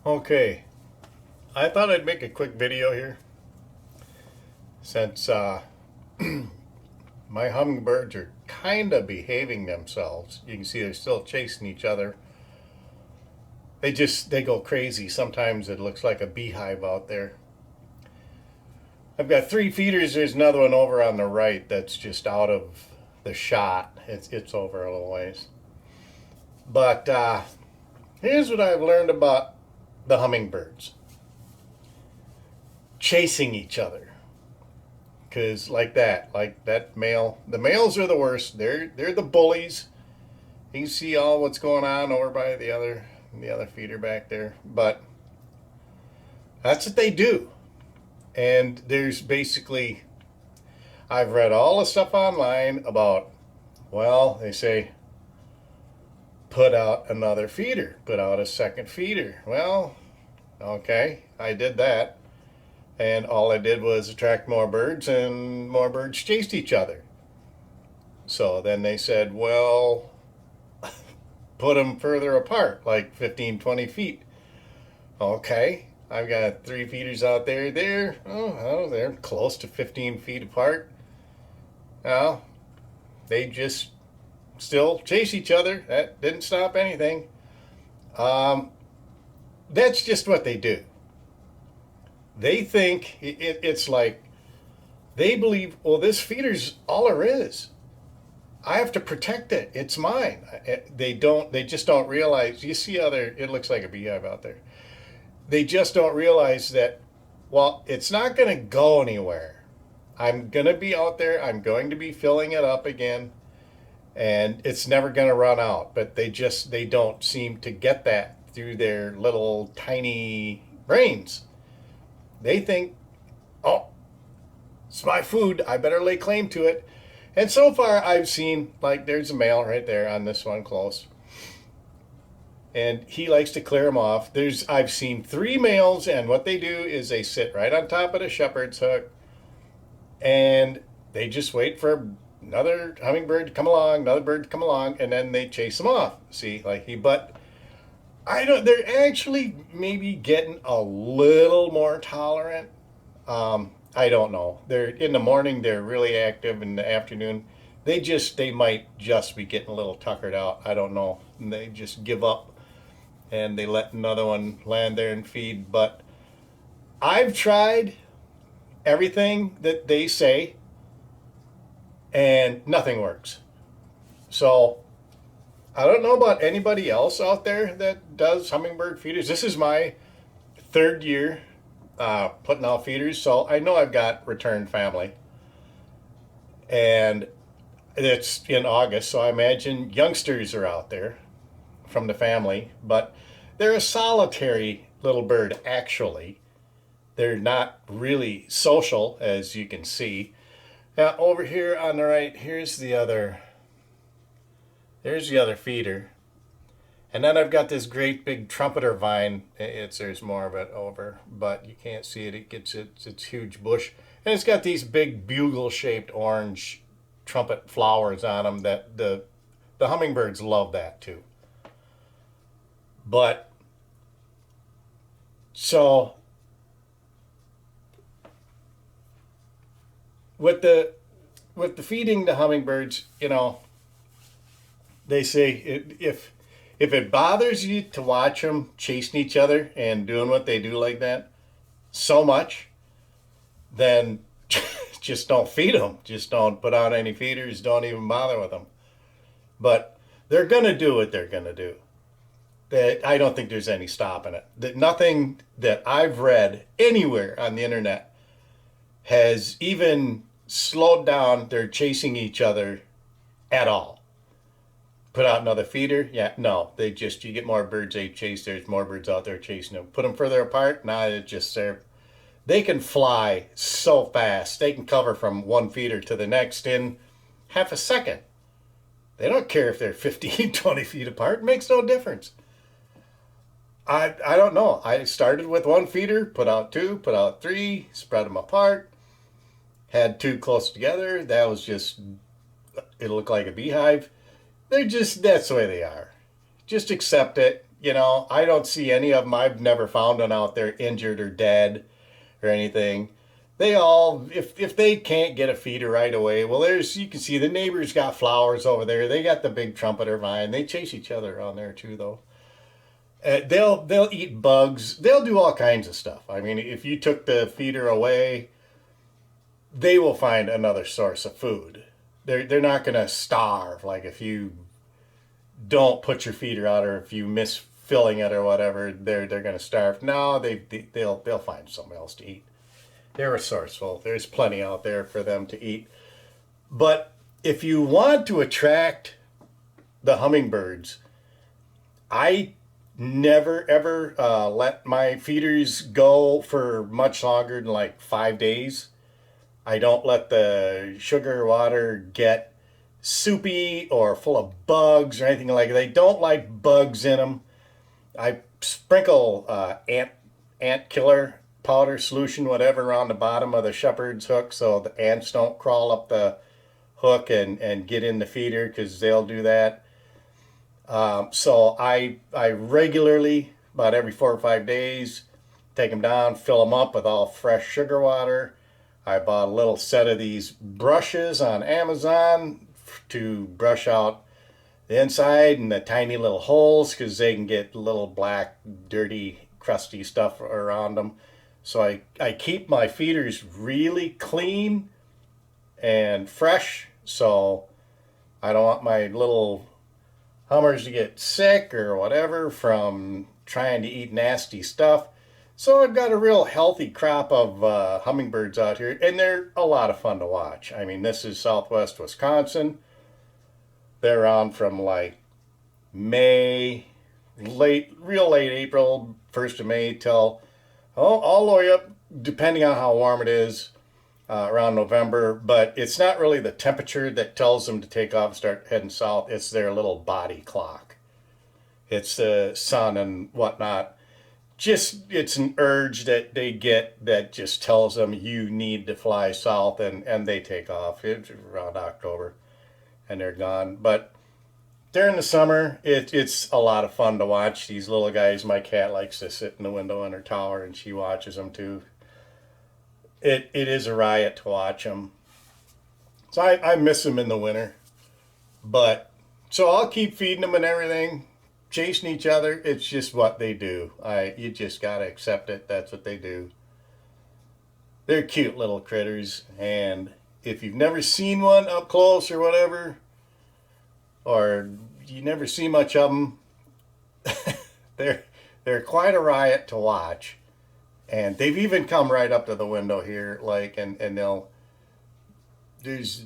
Okay, I thought I'd make a quick video here since my hummingbirds are kind of behaving themselves. You can see they're still chasing each other. They go crazy. Sometimes it looks like a beehive out there. I've got three feeders. There's another one over on the right that's just out of the shot. It's over a little ways. But here's what I've learned about the hummingbirds: chasing each other. Because like that male, the males are the worst. They're the bullies. You can see all what's going on over by the other feeder back there. But that's what they do. And there's basically, I've read all the stuff online about, well, they say put out another feeder, put out a second feeder. Well, okay, I did that. And all I did was attract more birds, and more birds chased each other. So then they said, well, put them further apart, like 15, 20 feet. Okay, I've got three feeders out there. They're close to 15 feet apart. Well, they just still chase each other. That didn't stop anything. Um, that's just what they do. They think it's like they believe, well, this feeder's all there is. I have to protect it. It's mine. They just don't realize. You see how it looks like a beehive out there. They just don't realize that, well, it's not going to go anywhere. I'm going to be out there. I'm going to be filling it up again. And it's never going to run out. But they don't seem to get that through their little tiny brains. They think, oh, it's my food. I better lay claim to it. And so far, I've seen, like, there's a male right there on this one close. And he likes to clear them off. I've seen three males, and what they do is they sit right on top of the shepherd's hook, and they just wait for another hummingbird to come along, another bird to come along, and then they chase them off. See, but I don't. They're actually maybe getting a little more tolerant. I don't know. They're in the morning. They're really active. In the afternoon, they might just be getting a little tuckered out. I don't know. And they just give up, and they let another one land there and feed. But I've tried everything that they say, and nothing works. So I don't know about anybody else out there that does hummingbird feeders. This is my third year putting out feeders, so I know I've got return family. And it's in August, so I imagine youngsters are out there from the family, but they're a solitary little bird, actually. They're not really social, as you can see. Now, over here on the right, there's the other feeder. And then I've got this great big trumpeter vine. There's more of it over, but you can't see it. It gets its huge bush. And it's got these big bugle-shaped orange trumpet flowers on them that the hummingbirds love that too. But so with the feeding the hummingbirds, they say if it bothers you to watch them chasing each other and doing what they do like that so much, then just don't feed them. Just don't put out any feeders. Don't even bother with them. But they're gonna do what they're gonna do. I don't think there's any stopping it. That nothing that I've read anywhere on the internet has even slowed down their chasing each other at all. Put out another feeder? Yeah, no. You get more birds they chase. There's more birds out there chasing them. Put them further apart? Nah, they can fly so fast. They can cover from one feeder to the next in half a second. They don't care if they're 15, 20 feet apart. It makes no difference. I don't know. I started with one feeder, put out two, put out three, spread them apart. Had two close together. It looked like a beehive. That's the way they are. Just accept it. You know, I don't see any of them. I've never found one out there injured or dead or anything. They all, if they can't get a feeder right away, well, there's, you can see the neighbors got flowers over there. They got the big trumpeter vine. They chase each other around there too, though. They'll eat bugs. They'll do all kinds of stuff. I mean, if you took the feeder away, they will find another source of food. They're not gonna starve. Like if you don't put your feeder out or if you miss filling it or whatever, they're gonna starve. No, they'll find something else to eat. They're resourceful. There's plenty out there for them to eat. But if you want to attract the hummingbirds, I never ever let my feeders go for much longer than like 5 days. I don't let the sugar water get soupy or full of bugs or anything like that. They don't like bugs in them. I sprinkle ant killer powder solution, whatever, around the bottom of the shepherd's hook so the ants don't crawl up the hook and get in the feeder because they'll do that. So I regularly, about every 4 or 5 days, take them down, fill them up with all fresh sugar water. I bought a little set of these brushes on Amazon to brush out the inside and the tiny little holes because they can get little black, dirty, crusty stuff around them. So I keep my feeders really clean and fresh so I don't want my little hummers to get sick or whatever from trying to eat nasty stuff. So I've got a real healthy crop of hummingbirds out here, and they're a lot of fun to watch. I mean, this is southwest Wisconsin. They're on from like May, real late April, 1st of May till all the way up, depending on how warm it is, around November. But it's not really the temperature that tells them to take off and start heading south. It's their little body clock. It's the sun and whatnot. Just it's an urge that they get that just tells them you need to fly south, and they take off. It's around October and they're gone. But during the summer it's a lot of fun to watch these little guys. My cat likes to sit in the window in her tower and she watches them too. It is a riot to watch them. So I miss them in the winter, but so I'll keep feeding them and everything, chasing each other. It's just what they do. You just gotta accept it. That's what they do. They're cute little critters, and if you've never seen one up close or whatever, or you never see much of them, they're quite a riot to watch. And they've even come right up to the window here, like, and they'll there's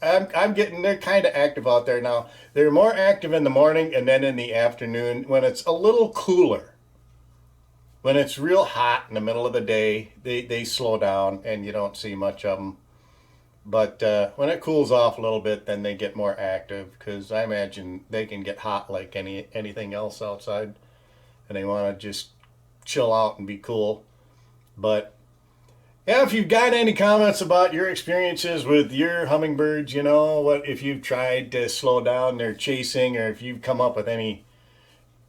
I'm getting, they're kind of active out there now. They're more active in the morning and then in the afternoon when it's a little cooler. When it's real hot in the middle of the day, they slow down and you don't see much of them. But when it cools off a little bit, then they get more active because I imagine they can get hot like anything else outside, and they want to just chill out and be cool. But yeah, if you've got any comments about your experiences with your hummingbirds, you know, what if you've tried to slow down their chasing, or if you've come up with any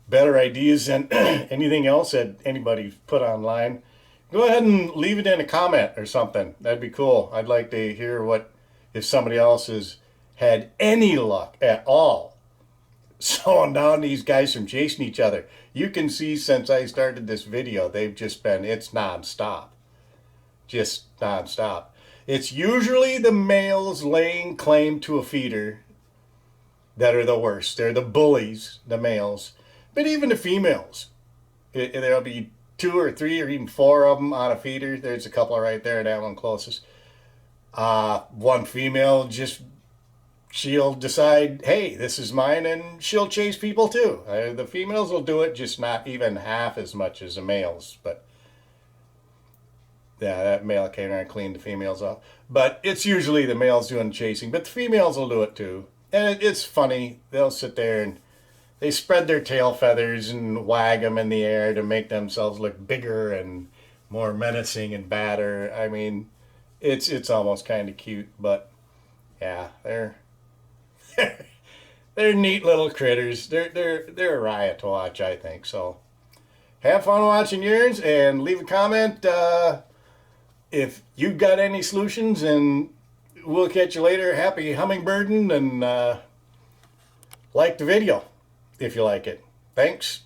better ideas than anything else that anybody's put online, go ahead and leave it in a comment or something. That'd be cool. I'd like to hear what if somebody else has had any luck at all slowing down these guys from chasing each other. You can see since I started this video, they've just been, it's nonstop. Just nonstop. It's usually the males laying claim to a feeder that are the worst. They're the bullies, the males. But even the females, there'll be 2 or 3 or even 4 of them on a feeder. There's a couple right there, that one closest. One female she'll decide, hey, this is mine, and she'll chase people too. The females will do it, just not even half as much as the males. But yeah, that male came around and cleaned the females off. But it's usually the males doing the chasing, but the females will do it too. And it's funny. They'll sit there and they spread their tail feathers and wag them in the air to make themselves look bigger and more menacing and badder. I mean, it's almost kind of cute, but yeah, they're neat little critters. They're a riot to watch, I think. So have fun watching yours and leave a comment if you've got any solutions, and we'll catch you later. Happy hummingbirding, and like the video if you like it. Thanks.